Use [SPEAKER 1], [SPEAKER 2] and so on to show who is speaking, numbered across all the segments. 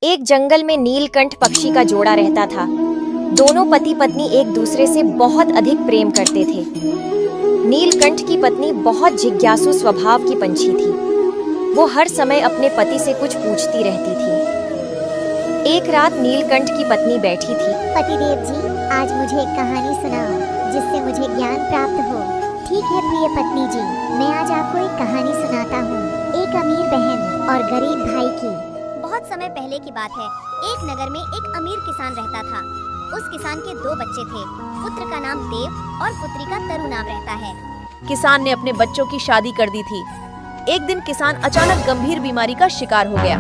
[SPEAKER 1] एक जंगल में नीलकंठ पक्षी का जोड़ा रहता था। दोनों पति पत्नी एक दूसरे से बहुत अधिक प्रेम करते थे। नीलकंठ की पत्नी बहुत जिज्ञासु स्वभाव की पंछी थी। वो हर समय अपने पति से कुछ पूछती रहती थी। एक रात नीलकंठ की पत्नी बैठी थी।
[SPEAKER 2] पतिदेव जी, आज मुझे एक कहानी सुनाओ जिससे मुझे ज्ञान प्राप्त हो। ठीक है प्रिय पत्नी जी, मैं आज आपको एक कहानी सुनाता हूँ, एक अमीर बहन और गरीब भाई की। बहुत समय पहले की बात है। एक नगर में एक अमीर किसान रहता था। उस किसान के 2 बच्चे थे। पुत्र का नाम देव और पुत्री का तरु नाम रहता है।
[SPEAKER 3] किसान ने अपने बच्चों की शादी कर दी थी। एक दिन किसान अचानक गंभीर बीमारी का शिकार हो गया।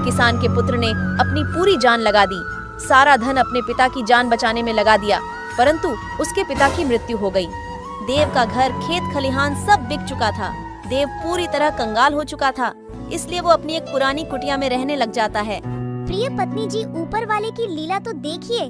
[SPEAKER 3] किसान के पुत्र ने अपनी पूरी जान लगा दी। सारा धन अपने पिता की जान बचाने में लगा दिया, परंतु उसके पिता की मृत्यु हो गई। देव का घर, खेत खलिहान सब बिक चुका था। देव पूरी तरह कंगाल हो चुका था, इसलिए वो अपनी एक पुरानी कुटिया में रहने लग जाता है।
[SPEAKER 2] प्रिय पत्नी जी, ऊपर वाले की लीला तो देखिए।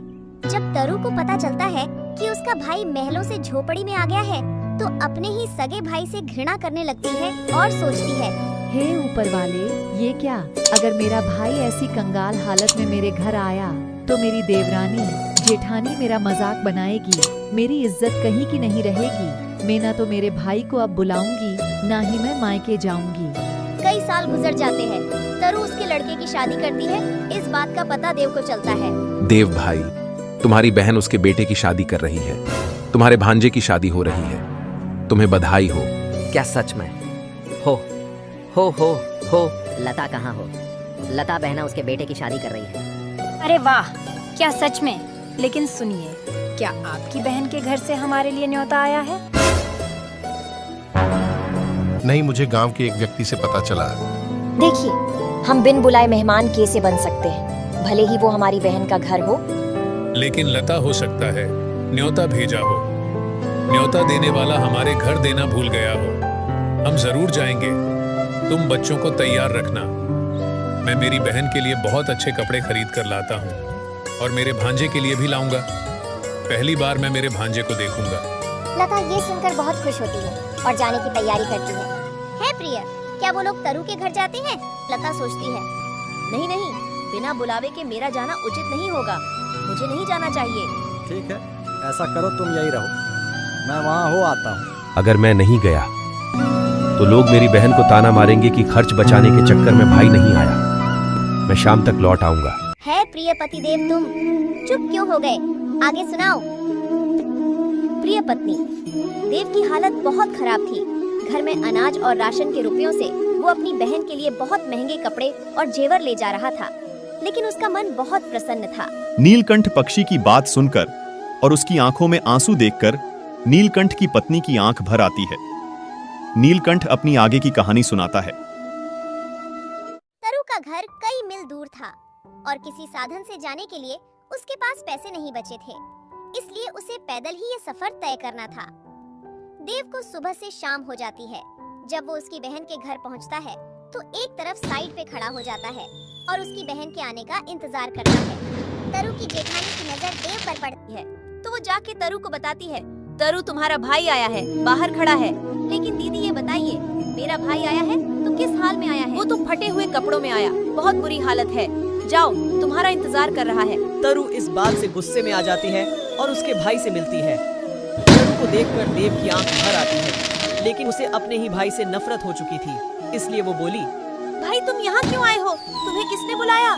[SPEAKER 2] जब तरु को पता चलता है कि उसका भाई महलों से झोपड़ी में आ गया है, तो अपने ही सगे भाई से घृणा करने लगती है और सोचती है,
[SPEAKER 4] हे ऊपर वाले, ये क्या? अगर मेरा भाई ऐसी कंगाल हालत में मेरे घर आया तो मेरी देवरानी जेठानी मेरा मजाक बनाएगी, मेरी इज्जत कहीं की नहीं रहेगी। मैं ना तो मेरे भाई को अब बुलाऊंगी, ना ही मैं मायके जाऊंगी।
[SPEAKER 2] कई साल गुजर जाते हैं। तरु उसके लड़के की शादी करती है। इस बात का पता देव को चलता है।
[SPEAKER 5] देव भाई, तुम्हारी बहन उसके बेटे की शादी कर रही है। तुम्हारे भांजे की शादी हो रही है। तुम्हें बधाई हो।
[SPEAKER 6] क्या सच में? हो लता कहाँ हो? लता बहना उसके बेटे की शादी कर रही है।
[SPEAKER 7] अरे वाह, क्या सच में? लेकिन सुनिए, क्या आपकी बहन के घर से हमारे लिए न्योता आया है?
[SPEAKER 8] नहीं, मुझे गांव के एक व्यक्ति से पता चला।
[SPEAKER 1] देखिए, हम बिन बुलाए मेहमान कैसे बन सकते हैं, भले ही वो हमारी बहन का घर हो।
[SPEAKER 9] लेकिन लता हो सकता है न्योता भेजा हो। न्योता देने वाला हमारे घर देना भूल गया हो। हम जरूर जाएंगे। तुम बच्चों को तैयार रखना। मैं मेरी बहन के लिए बहुत अच्छे कपड़े खरीद कर लाता हूँ और मेरे भांजे के लिए भी लाऊंगा। पहली बार मैं मेरे भांजे को देखूंगा।
[SPEAKER 2] लता ये सुनकर बहुत खुश होती है और जाने की तैयारी करती है। प्रिय, क्या वो लोग तरु के घर जाते हैं? लता सोचती है,
[SPEAKER 3] नहीं, बिना बुलावे के मेरा जाना उचित नहीं होगा। मुझे नहीं जाना चाहिए।
[SPEAKER 10] ठीक है, ऐसा करो, तुम यही रहो, मैं वहाँ हो आता हूँ।
[SPEAKER 5] अगर मैं नहीं गया तो लोग मेरी बहन को ताना मारेंगे कि खर्च बचाने के चक्कर में भाई नहीं आया। मैं शाम तक लौट आऊंगा।
[SPEAKER 2] है प्रिय पतिदेव, तुम चुप क्यों हो गए? आगे सुनाओ।
[SPEAKER 3] प्रिय पत्नी, देव की हालत बहुत खराब थी। घर में अनाज और राशन के रुपयों से वो अपनी बहन के लिए बहुत महंगे कपड़े और जेवर ले जा रहा था, लेकिन उसका मन बहुत प्रसन्न था।
[SPEAKER 11] नीलकंठ पक्षी की बात सुनकर और उसकी आंखों में आंसू देखकर नीलकंठ की पत्नी की आंख भर आती है। नीलकंठ अपनी आगे की कहानी सुनाता है।
[SPEAKER 2] तरु का घर कई मील दूर था और किसी साधन से जाने के लिए उसके पास पैसे नहीं बचे थे, इसलिए उसे पैदल ही ये सफर तय करना था। देव को सुबह से शाम हो जाती है। जब वो उसकी बहन के घर पहुंचता है तो एक तरफ साइड पे खड़ा हो जाता है और उसकी बहन के आने का इंतजार करता है। तरु की जेठानी की नजर देव पर पड़ती है
[SPEAKER 3] तो वो जाके तरु को बताती है, तरु तुम्हारा भाई आया है, बाहर खड़ा है। लेकिन दीदी ये बताइए, मेरा भाई आया है तो किस हाल में आया है? वो तो फटे हुए कपड़ों में आया, बहुत बुरी हालत है। जाओ, तुम्हारा इंतजार कर रहा है।
[SPEAKER 6] तरु इस बात से गुस्से में आ जाती है और उसके भाई से मिलती है। तरु को देखकर देव की आंख भर आती है, लेकिन उसे अपने ही भाई से नफरत हो चुकी थी, इसलिए वो बोली,
[SPEAKER 3] भाई तुम यहाँ क्यों आए हो? तुम्हें किसने बुलाया?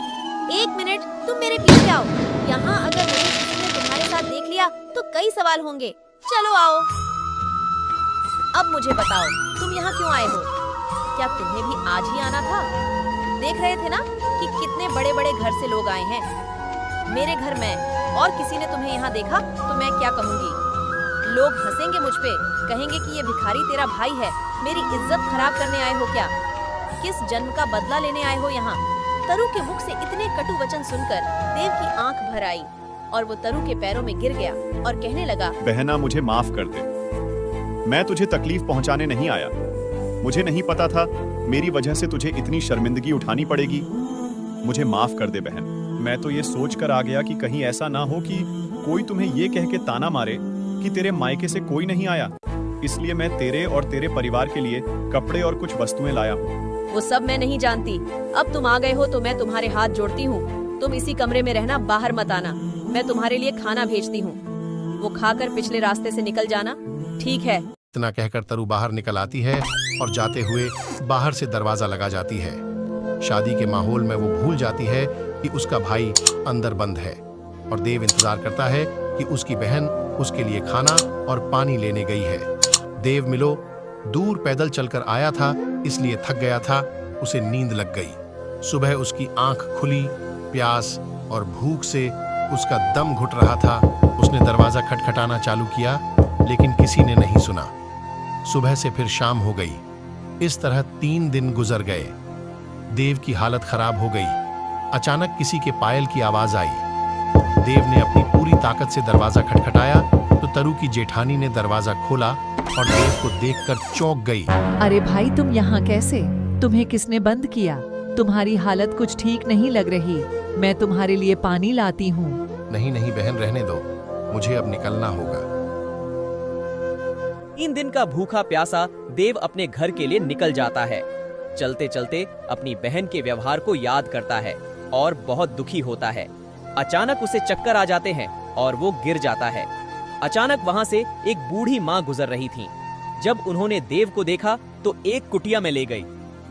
[SPEAKER 3] 1 मिनट, तुम मेरे पीछे आओ। यहाँ अगर मुझे किसी ने तुम्हारे साथ देख लिया तो कई सवाल होंगे। चलो आओ। अब मुझे बताओ, तुम यहाँ क्यों आए हो? क्या तुम्हें भी आज ही आना था? देख रहे थे ना कि कितने बड़े बड़े घर से लोग आए हैं। मेरे घर में और किसी ने तुम्हें यहाँ देखा तो मैं क्या कहूँगी? लोग हंसेंगे मुझ पे, कहेंगे कि ये भिखारी तेरा भाई है। मेरी इज्जत खराब करने आए हो क्या? किस जन्म का बदला लेने आए हो यहाँ? तरु के मुख से इतने कटु वचन सुनकर देव की आंख भर आई और वो तरु के पैरों में गिर गया और कहने लगा,
[SPEAKER 11] बहना, मुझे माफ कर दे। मैं तुझे तकलीफ पहुंचाने नहीं आया। मुझे नहीं पता था मेरी वजह से तुझे इतनी शर्मिंदगी उठानी पड़ेगी। मुझे माफ कर दे बहन। मैं तो ये सोच कर आ गया कि कहीं ऐसा ना हो कि कोई तुम्हें ये कह के ताना मारे कि तेरे मायके से कोई नहीं आया, इसलिए मैं तेरे और तेरे परिवार के लिए कपड़े और कुछ वस्तुएं लाया हूँ।
[SPEAKER 3] वो सब मैं नहीं जानती। अब तुम आ गए हो तो मैं तुम्हारे हाथ जोड़ती हूँ। तुम इसी कमरे में रहना, बाहर मत आना। मैं तुम्हारे लिए खाना भेजती हूँ, वो खाकर पिछले रास्ते से निकल जाना, ठीक है?
[SPEAKER 8] इतना कहकर तरु बाहर निकल आती है और जाते हुए बाहर से दरवाजा लगा जाती है। शादी के माहौल में वो भूल जाती है कि उसका भाई अंदर बंद है और देव इंतजार करता है कि उसकी बहन उसके लिए खाना और पानी लेने गई है। देव मिलो दूर पैदल चलकर आया था, इसलिए थक गया था, उसे नींद लग गई। सुबह उसकी आंख खुली, प्यास और भूख से उसका दम घुट रहा था। उसने दरवाजा खटखटाना चालू किया, लेकिन किसी ने नहीं सुना। सुबह से फिर शाम हो गई। इस तरह 3 दिन गुजर गए। देव की हालत खराब हो गई। अचानक किसी के पायल की आवाज आई। देव ने अपनी पूरी ताकत से दरवाजा खटखटाया तो तरु की जेठानी ने दरवाजा खोला और देव को देखकर चौंक गई।
[SPEAKER 4] अरे भाई, तुम यहाँ कैसे? तुम्हें किसने बंद किया? तुम्हारी हालत कुछ ठीक नहीं लग रही। मैं तुम्हारे लिए पानी लाती हूँ।
[SPEAKER 8] नहीं नहीं बहन, रहने दो, मुझे अब निकलना होगा।
[SPEAKER 6] 3 दिन का भूखा प्यासा देव अपने घर के लिए निकल जाता है। चलते चलते अपनी बहन के व्यवहार को याद करता है और बहुत दुखी होता है। अचानक उसे चक्कर आ जाते हैं और वो गिर जाता है। अचानक वहाँ से एक बूढ़ी माँ गुजर रही थी। जब उन्होंने देव को देखा तो एक कुटिया में ले गई।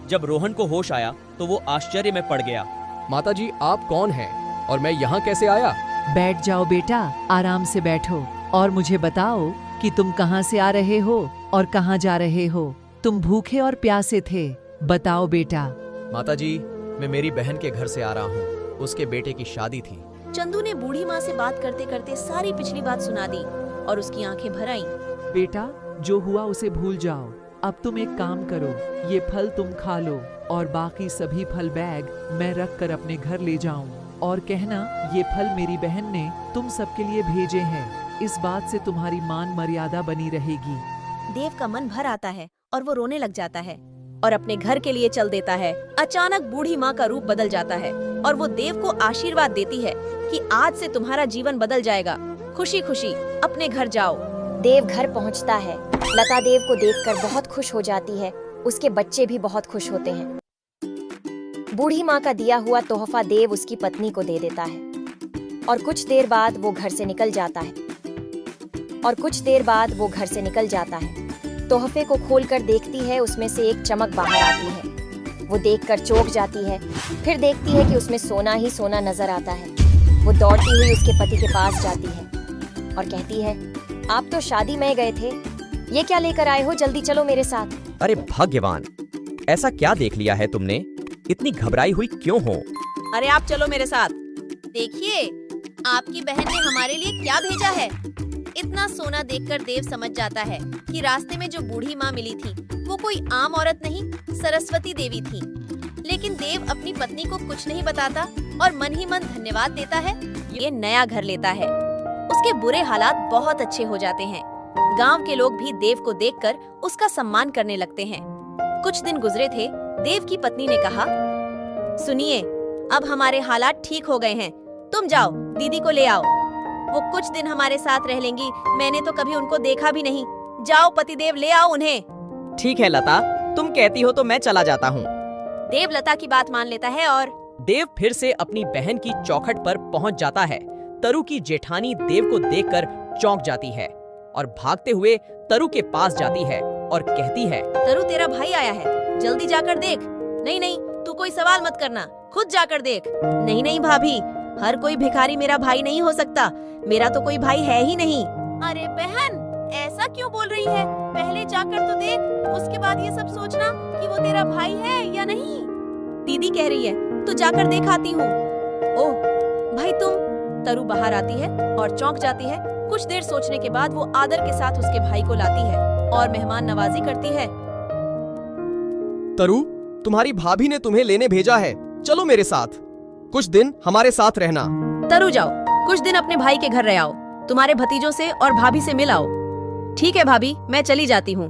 [SPEAKER 6] जब रोहन को होश आया तो वो आश्चर्य में पड़ गया।
[SPEAKER 12] माताजी, आप कौन हैं और मैं यहाँ कैसे आया?
[SPEAKER 4] बैठ जाओ बेटा, आराम से बैठो और मुझे बताओ कि तुम कहाँ से आ रहे हो और कहाँ जा रहे हो। तुम भूखे और प्यासे थे, बताओ बेटा।
[SPEAKER 6] माताजी, मैं मेरी बहन के घर से आ रहा हूँ। उसके बेटे की शादी थी।
[SPEAKER 3] चंदू ने बूढ़ी माँ से बात करते करते सारी पिछली बात सुना दी और उसकी आंखें भर आईं।
[SPEAKER 4] बेटा, जो हुआ उसे भूल जाओ। अब तुम एक काम करो, ये फल तुम खा लो और बाकी सभी फल बैग मैं रख कर अपने घर ले जाऊं और कहना ये फल मेरी बहन ने तुम सबके लिए भेजे हैं। इस बात से तुम्हारी मान मर्यादा बनी रहेगी।
[SPEAKER 3] देव का मन भर आता है और वो रोने लग जाता है और अपने घर के लिए चल देता है। अचानक बूढ़ी माँ का रूप बदल जाता है और वो देव को आशीर्वाद देती है कि आज से तुम्हारा जीवन बदल जाएगा। खुशी खुशी अपने घर जाओ।
[SPEAKER 1] देव घर पहुंचता है। लता देव को देखकर बहुत खुश हो जाती है। उसके बच्चे भी बहुत खुश होते हैं। बूढ़ी माँ का दिया हुआ तोहफा देव उसकी पत्नी को दे देता है और कुछ देर बाद वो घर से निकल जाता है। तोहफे को खोलकर देखती है, उसमें से एक चमक बाहर आती है। वो देखकर चौंक जाती है। फिर देखती है कि उसमें सोना ही सोना नजर आता है। वो दौड़ती हुई उसके पति के पास जाती है और कहती है, आप तो शादी में गए थे, ये क्या लेकर आए हो? जल्दी चलो मेरे साथ।
[SPEAKER 6] अरे भाग्यवान, ऐसा क्या देख लिया है तुमने? इतनी घबराई हुई क्यों हो?
[SPEAKER 3] अरे आप चलो मेरे साथ। देखिए, आपकी बहन ने हमारे लिए क्या भेजा है। इतना सोना देखकर देव समझ जाता है कि रास्ते में जो बूढ़ी माँ मिली थी वो कोई आम औरत नहीं, सरस्वती देवी थी। लेकिन देव अपनी पत्नी को कुछ नहीं बताता और मन ही मन धन्यवाद देता है। ये नया घर लेता है। उसके बुरे हालात बहुत अच्छे हो जाते हैं। गांव के लोग भी देव को देखकर उसका सम्मान करने लगते हैं। कुछ दिन गुजरे थे। देव की पत्नी ने कहा, सुनिए, अब हमारे हालात ठीक हो गए हैं। तुम जाओ, दीदी को ले आओ। वो कुछ दिन हमारे साथ रह लेंगी। मैंने तो कभी उनको देखा भी नहीं। जाओ पतिदेव, ले आओ उन्हें।
[SPEAKER 6] ठीक है लता, तुम कहती हो तो मैं चला जाता हूँ।
[SPEAKER 3] देव लता की बात मान लेता है और
[SPEAKER 6] देव फिर से अपनी बहन की चौखट पर पहुँच जाता है। तरु की जेठानी देव को देखकर चौंक जाती है और भागते हुए तरु के पास जाती है और कहती है,
[SPEAKER 3] तरु, तेरा भाई आया है, जल्दी जाकर देख। नहीं नहीं, तू कोई सवाल मत करना, खुद जाकर देख। नहीं नहीं भाभी, हर कोई भिखारी मेरा भाई नहीं हो सकता। मेरा तो कोई भाई है ही नहीं। अरे बहन, ऐसा क्यों बोल रही है? पहले जाकर तो देख, उसके बाद ये सब सोचना कि वो तेरा भाई है या नहीं। दीदी कह रही है तो जाकर देख आती हूँ। ओह भाई तुम। तरु बाहर आती है और चौंक जाती है। कुछ देर सोचने के बाद वो आदर के साथ उसके भाई को लाती है और मेहमान नवाजी करती है।
[SPEAKER 13] तरु, तुम्हारी भाभी ने तुम्हें लेने भेजा है, चलो मेरे साथ, कुछ दिन हमारे साथ रहना।
[SPEAKER 3] तरु, जाओ, कुछ दिन अपने भाई के घर रह आओ, तुम्हारे भतीजों से और भाभी से मिल आओ। ठीक है भाभी, मैं चली जाती हूँ।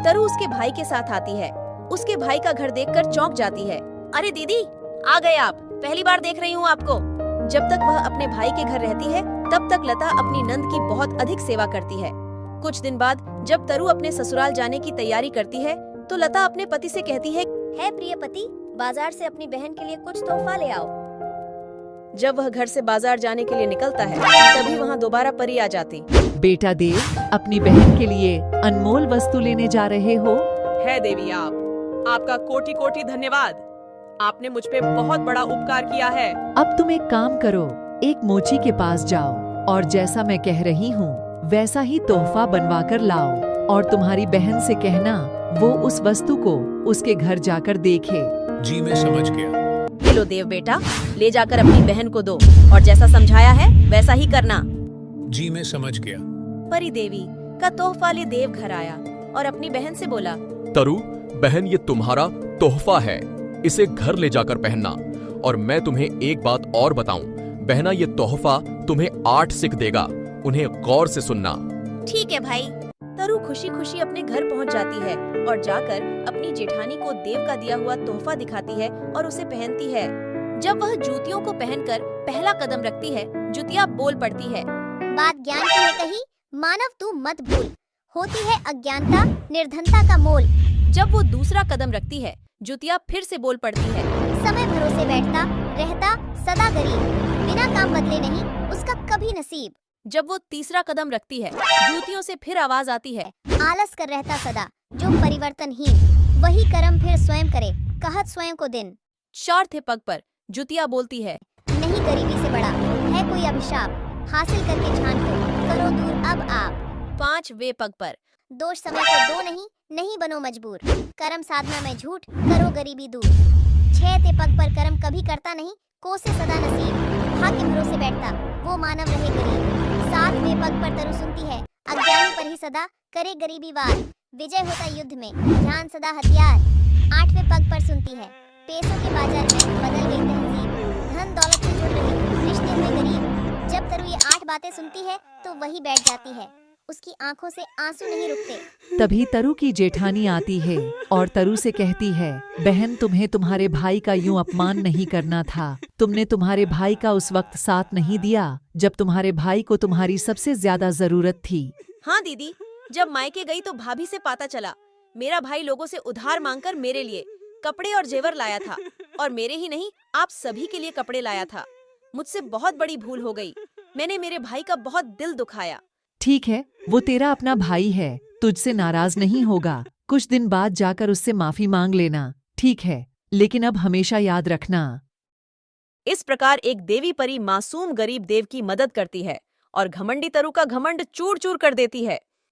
[SPEAKER 3] तरु उसके भाई के साथ आती है। उसके भाई का घर देखकर चौंक जाती है। अरे दीदी, आ गए आप, पहली बार देख रही हूँ आपको। जब तक वह अपने भाई के घर रहती है तब तक लता अपनी नंद की बहुत अधिक सेवा करती है। कुछ दिन बाद जब तरु अपने ससुराल जाने की तैयारी करती है तो लता अपने पति से कहती है, है प्रिय पति, बाजार से अपनी बहन के लिए कुछ तोहफा ले आओ। जब वह घर से बाजार जाने के लिए निकलता है तभी वहाँ दोबारा परी आ जाती।
[SPEAKER 4] बेटा देव, अपनी बहन के लिए अनमोल वस्तु लेने जा रहे हो?
[SPEAKER 6] है देवी, आपका कोटि कोटि धन्यवाद। आपने मुझ पे बहुत बड़ा उपकार किया है।
[SPEAKER 4] अब तुम एक काम करो, एक मोची के पास जाओ और जैसा मैं कह रही हूँ वैसा ही तोहफा बनवा कर लाओ और तुम्हारी बहन से कहना वो उस वस्तु को उसके घर जाकर देखे।
[SPEAKER 9] जी मैं समझ गया।
[SPEAKER 3] ये लो देव बेटा, ले जाकर अपनी बहन को दो और जैसा समझाया है वैसा ही करना।
[SPEAKER 9] जी मैं समझ गया।
[SPEAKER 3] परी देवी का तोहफा ले देव घर आया और अपनी बहन से बोला,
[SPEAKER 12] तरु बहन, ये तुम्हारा तोहफा है, इसे घर ले जाकर पहनना। और मैं तुम्हें एक बात और बताऊं, बहना, ये तोहफा तुम्हें 8 सिक देगा, उन्हें गौर से सुनना।
[SPEAKER 3] ठीक है भाई। तरु खुशी खुशी अपने घर पहुंच जाती है और जाकर अपनी जेठानी को देव का दिया हुआ तोहफा दिखाती है और उसे पहनती है। जब वह जूतियों को पहनकर पहला कदम रखती है, जुतिया बोल पड़ती है,
[SPEAKER 2] बात ज्ञान की है कही, मानव तू मत भूल, होती है अज्ञानता निर्धनता का मोल।
[SPEAKER 3] जब वो दूसरा कदम रखती है, जुतिया फिर से बोल पड़ती है,
[SPEAKER 2] समय भरोसे बैठता रहता सदा गरीब, बिना काम बदले नहीं उसका कभी नसीब।
[SPEAKER 3] जब वो तीसरा कदम रखती है, जूतियों से फिर आवाज आती है,
[SPEAKER 2] आलस कर रहता सदा जो परिवर्तनहीन, वही कर्म फिर स्वयं करे, कहत स्वयं को दिन।
[SPEAKER 3] चार थे पग पर, जुतिया बोलती है,
[SPEAKER 2] नहीं गरीबी से बड़ा है कोई अभिशाप, हासिल करके जान को करो दूर अब आप।
[SPEAKER 3] 5 वे पग पर,
[SPEAKER 2] दोष समय को दो नहीं बनो मजबूर, कर्म साधना में झूठ करो गरीबी दूर। 6 ते पग पर कर्म कभी करता नहीं, कोसे सदा नसीब, भाग्य भरोसे बैठता वो मानव रहे गरीब। 7 वे पग पर तरु सुनती है, अज्ञानी पर ही सदा करे गरीबी वार, विजय होता युद्ध में ध्यान सदा हथियार। 8वें पग पर सुनती है, पैसों के बाजार में बदल गई तहजीब, धन दौलत से जुड़ रहे रिश्ते में गरीब। जब तरु ये 8 बातें सुनती है तो वही बैठ जाती है, उसकी आंखों से आंसू नहीं रुकते।
[SPEAKER 4] तभी तरु की जेठानी आती है और तरु से कहती है, बहन, तुम्हें तुम्हारे भाई का यूं अपमान नहीं करना था। तुमने तुम्हारे भाई का उस वक्त साथ नहीं दिया जब तुम्हारे भाई को तुम्हारी सबसे ज्यादा जरूरत थी।
[SPEAKER 3] हाँ दीदी, जब मायके गई तो भाभी से पता चला मेरा भाई लोगों से उधार मांगकर मेरे लिए कपड़े और जेवर लाया था, और मेरे ही नहीं आप सभी के लिए कपड़े लाया था। मुझसे बहुत बड़ी भूल हो गई, मैंने मेरे भाई का बहुत दिल दुखाया।
[SPEAKER 4] ठीक है, वो तेरा अपना भाई है, तुझसे नाराज नहीं होगा। कुछ दिन बाद जाकर उससे माफी मांग लेना, ठीक है? लेकिन अब हमेशा याद रखना।
[SPEAKER 3] इस प्रकार एक देवी परी मासूम गरीब देव की मदद करती है और घमंडी तरु का घमंड चूर चूर कर देती है।